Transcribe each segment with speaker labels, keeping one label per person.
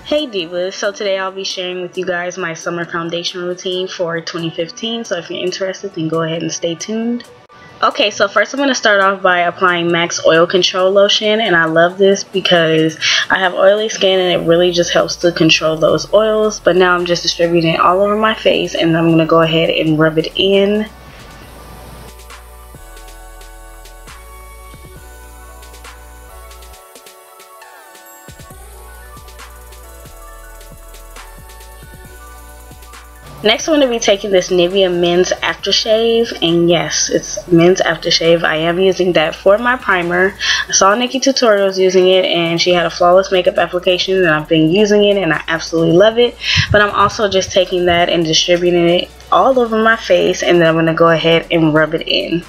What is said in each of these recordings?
Speaker 1: Hey Divas, so today I'll be sharing with you guys my summer foundation routine for 2015, so if you're interested then go ahead and stay tuned. Okay, so first I'm going to start off by applying Max Oil Control Lotion, and I love this because I have oily skin and it really just helps to control those oils, but now I'm just distributing it all over my face and I'm going to go ahead and rub it in. Next, I'm going to be taking this Nivea Men's Aftershave, and yes, it's Men's Aftershave. I am using that for my primer. I saw Nikki Tutorials using it, and she had a flawless makeup application, and I've been using it, and I absolutely love it. But I'm also just taking that and distributing it all over my face, and then I'm going to go ahead and rub it in.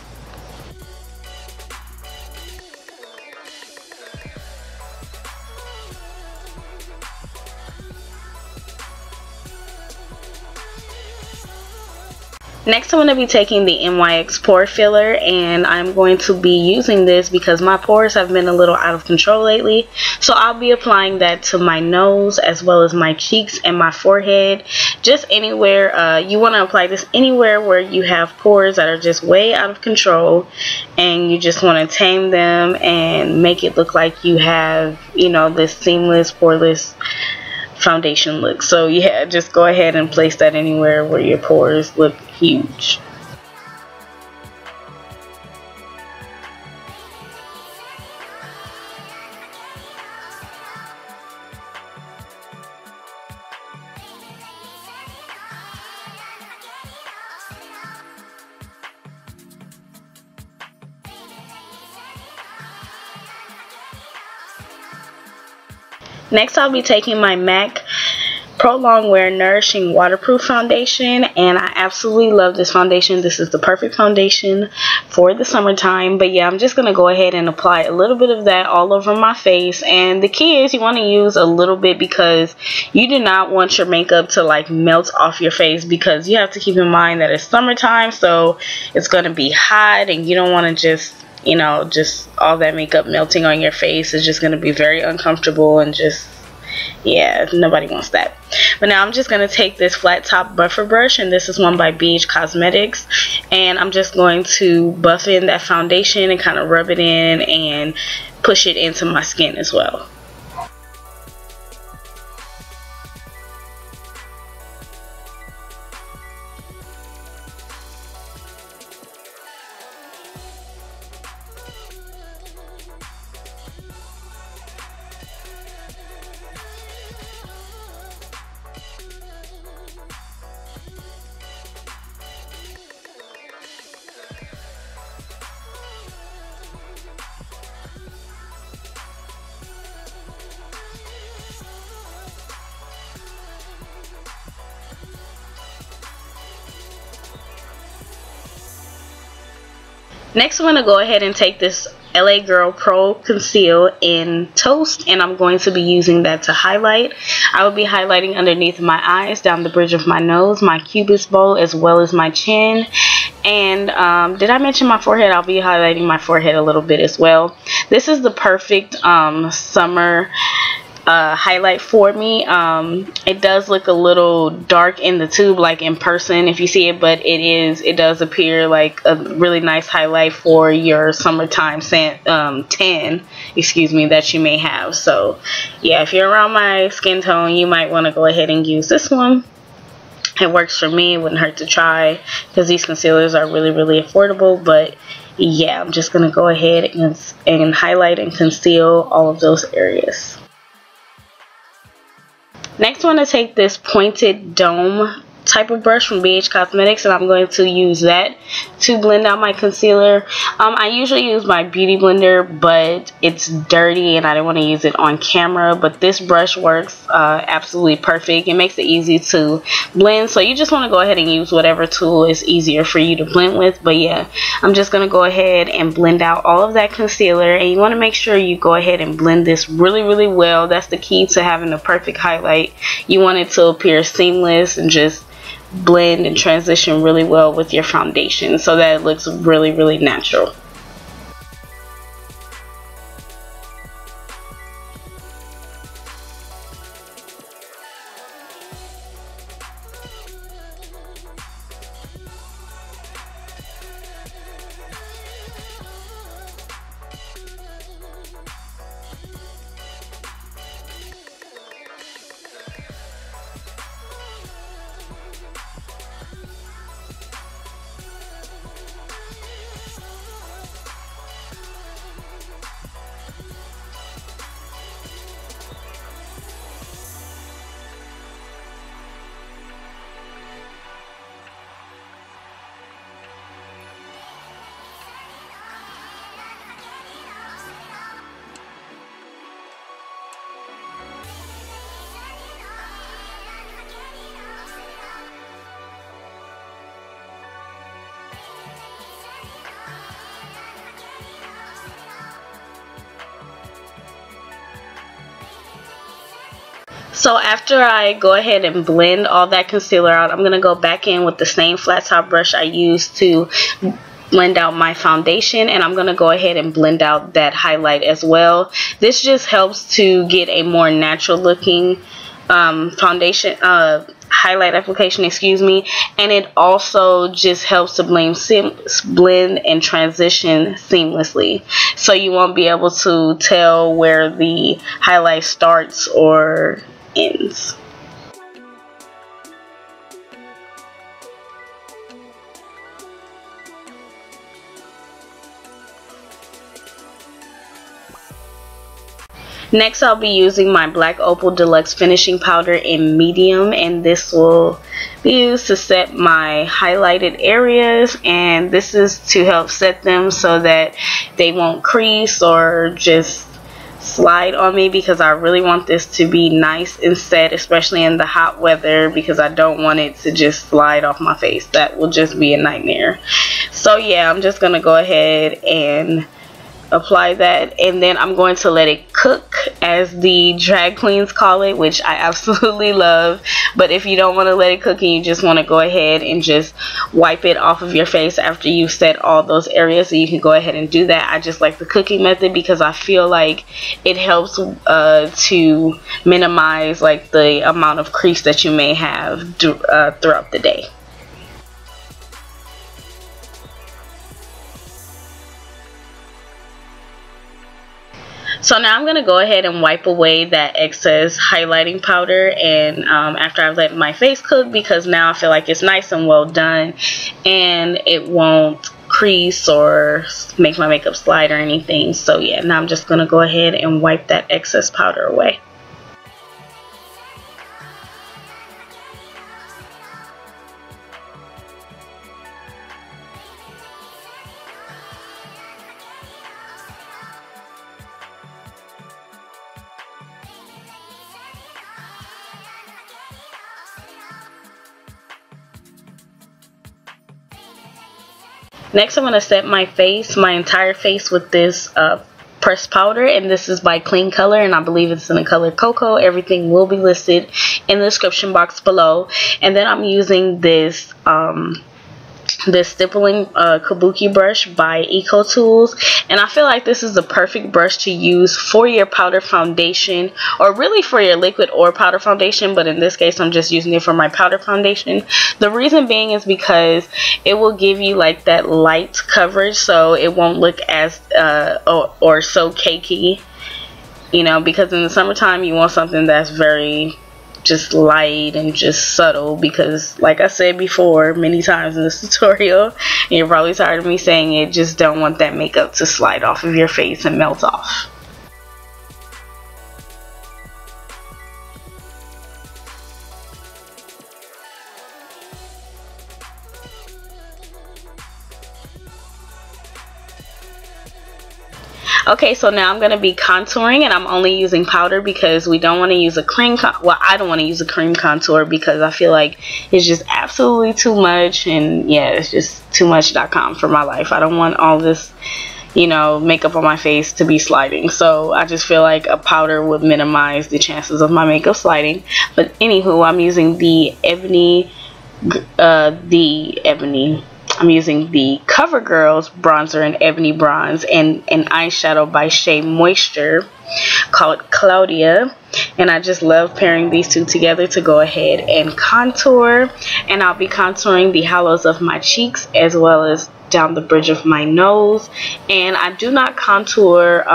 Speaker 1: Next, I'm going to be taking the NYX Pore Filler, and I'm going to be using this because my pores have been a little out of control lately. So I'll be applying that to my nose as well as my cheeks and my forehead. Just anywhere, you want to apply this anywhere where you have pores that are just way out of control, and you just want to tame them and make it look like you have, you know, this seamless, poreless foundation look. So yeah, just go ahead and place that anywhere where your pores look huge. Next, I'll be taking my MAC Pro Longwear Nourishing Waterproof Foundation, and I absolutely love this foundation. This is the perfect foundation for the summertime. But yeah, I'm just going to go ahead and apply a little bit of that all over my face. And the key is you want to use a little bit because you do not want your makeup to like melt off your face, because you have to keep in mind that it's summertime, so it's going to be hot, and you don't want to just, you know, just all that makeup melting on your face. Is just going to be very uncomfortable, and just, yeah, nobody wants that. But now I'm just going to take this flat top buffer brush, and this is one by BH Cosmetics, and I'm just going to buff in that foundation and kind of rub it in and push it into my skin as well. Next, I'm going to go ahead and take this LA Girl Pro Conceal in Toast, and I'm going to be using that to highlight. I will be highlighting underneath my eyes, down the bridge of my nose, my cupid's bow, as well as my chin. And did I mention my forehead? I'll be highlighting my forehead a little bit as well. This is the perfect summer highlight for me. It does look a little dark in the tube, like in person if you see it, but it does appear like a really nice highlight for your summertime tan, excuse me, that you may have. So yeah, if you're around my skin tone, you might want to go ahead and use this one. It works for me. It wouldn't hurt to try, because these concealers are really, really affordable. But yeah, I'm just gonna go ahead and highlight and conceal all of those areas. Next, I want to take this pointed dome type of brush from BH Cosmetics, and I'm going to use that to blend out my concealer. I usually use my beauty blender, but it's dirty and I don't want to use it on camera, but this brush works absolutely perfect. It makes it easy to blend, so you just want to go ahead and use whatever tool is easier for you to blend with. But yeah, I'm just going to go ahead and blend out all of that concealer, and you want to make sure you go ahead and blend this really, really well. That's the key to having the perfect highlight. You want it to appear seamless and just blend and transition really well with your foundation so that it looks really, really natural. So after I go ahead and blend all that concealer out, I'm going to go back in with the same flat top brush I used to blend out my foundation, and I'm going to go ahead and blend out that highlight as well. This just helps to get a more natural looking foundation highlight application, excuse me, and it also just helps to blend and transition seamlessly, so you won't be able to tell where the highlight starts or ends. Next, I'll be using my Black Opal Deluxe Finishing Powder in medium, and this will be used to set my highlighted areas, and this is to help set them so that they won't crease or just slide on me, because I really want this to be nice and set, especially in the hot weather, because I don't want it to just slide off my face. That will just be a nightmare. So yeah, I'm just gonna go ahead and apply that, and then I'm going to let it cook, as the drag queens call it, which I absolutely love. But if you don't want to let it cook and you just want to go ahead and just wipe it off of your face after you set all those areas, so you can go ahead and do that. I just like the cooking method because I feel like it helps to minimize like the amount of crease that you may have throughout the day. So now I'm going to go ahead and wipe away that excess highlighting powder, and after I've let my face cook, because now I feel like it's nice and well done and it won't crease or make my makeup slide or anything. So yeah, now I'm just going to go ahead and wipe that excess powder away. Next, I'm going to set my face, my entire face, with this pressed powder, and this is by Clean Color, and I believe it's in the color Cocoa. Everything will be listed in the description box below. And then I'm using this this stippling kabuki brush by Eco Tools, and I feel like this is the perfect brush to use for your powder foundation, or really for your liquid or powder foundation, but in this case I'm just using it for my powder foundation. The reason being is because it will give you like that light coverage, so it won't look as or so cakey, you know, because in the summertime you want something that's very just light and just subtle, because like I said before many times in this tutorial, and you're probably tired of me saying it, just don't want that makeup to slide off of your face and melt off. Okay, so now I'm going to be contouring, and I'm only using powder because we don't want to use a cream well, I don't want to use a cream contour because I feel like it's just absolutely too much, and yeah, it's just too much.com for my life. I don't want all this, you know, makeup on my face to be sliding, so I just feel like a powder would minimize the chances of my makeup sliding. But anywho, I'm using the I'm using the CoverGirl's bronzer in Ebony Bronze, and an eyeshadow by Shea Moisture called Claudia, and I just love pairing these two together to go ahead and contour. And I'll be contouring the hollows of my cheeks as well as down the bridge of my nose, and I do not contour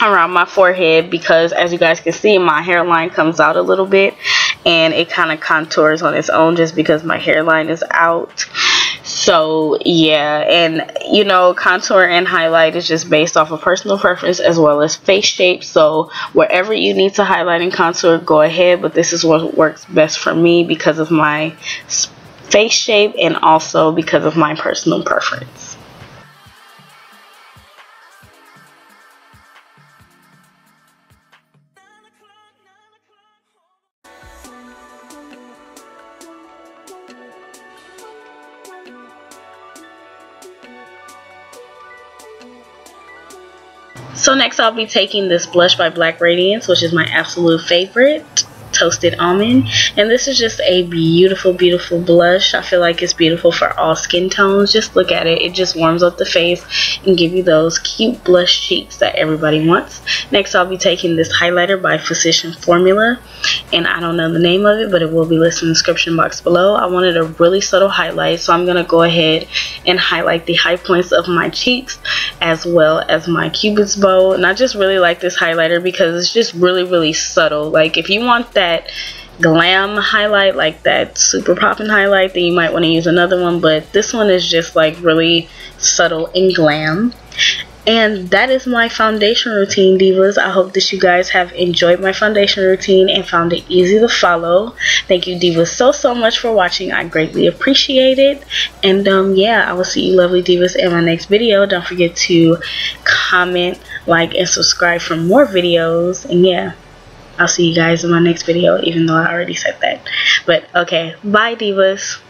Speaker 1: around my forehead because, as you guys can see, my hairline comes out a little bit, and it kind of contours on its own just because my hairline is out. So yeah, and you know, contour and highlight is just based off of personal preference as well as face shape. So wherever you need to highlight and contour, go ahead, but this is what works best for me because of my face shape and also because of my personal preference. So next I'll be taking this blush by Black Radiance, which is my absolute favorite, Toasted Almond, and this is just a beautiful blush. I feel like it's beautiful for all skin tones. Just look at it. It just warms up the face and give you those cute blush cheeks that everybody wants. Next I'll be taking this highlighter by Physician Formula, and I don't know the name of it, but it will be listed in the description box below. I wanted a really subtle highlight, so I'm gonna go ahead and highlight the high points of my cheeks as well as my cupid's bow. And I just really like this highlighter because it's just really subtle. Like if you want that glam highlight, like that super popping highlight, then you might want to use another one, but this one is just like really subtle and glam. And that is my foundation routine, divas. I hope that you guys have enjoyed my foundation routine and found it easy to follow. Thank you, divas, so much for watching. I greatly appreciate it. And yeah, I will see you lovely divas in my next video. Don't forget to comment, like, and subscribe for more videos. And yeah, I'll see you guys in my next video, even though I already said that. But okay, bye divas.